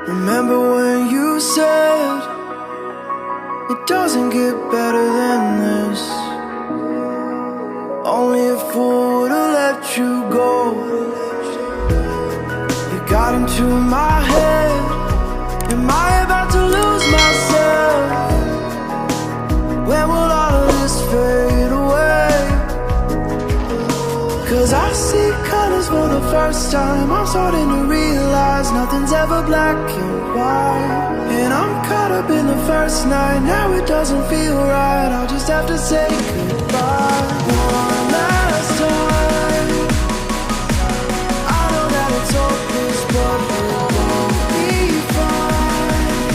Remember when you said it doesn't get better than this? Only a fool would've let you go. You got into my head. Am I about to lose myself? When will all of this fade away? Cause I see colors for the first time. I'm starting to realize nothing's ever black and white. And I'm caught up in the first night. Now it doesn't feel right. I'll just have to say goodbye one last time. I know that it's hopeless, but we'll both be fine.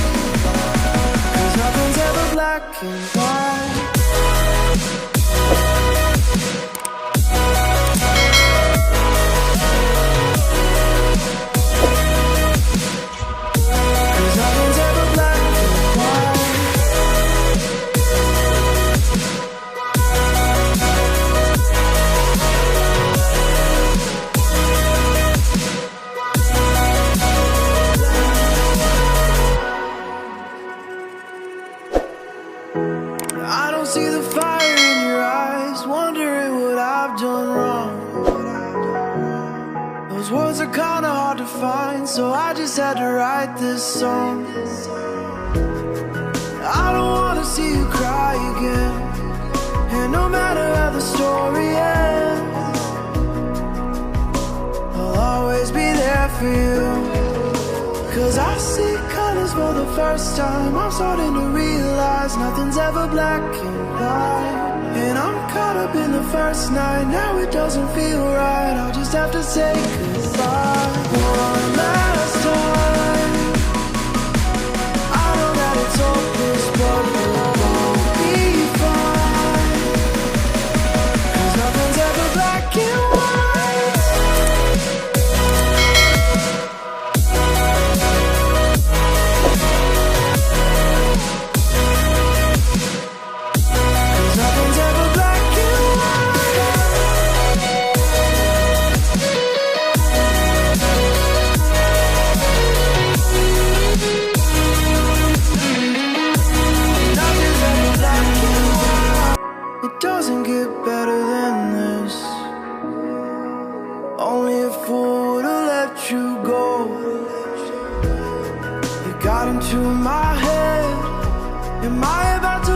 Cause nothing's ever black and white. I don't see the fire in your eyes, wondering what I've done wrong. Those words are kinda hard to find, so I just had to write this song. I don't wanna see you cry again, and no matter how the story ends, I'll always be there for you. Cause I see colors for the first time. I'm starting to realize nothing's ever black and white. And I'm caught up in the first night. Now it doesn't feel right. I'll just have to say goodbye one last time. I know that it's hopeless, but we'll both be fine. Cause nothing's ever black and white. Doesn't get better than this. Only a fool would've let you go. You got into my head. Am I about to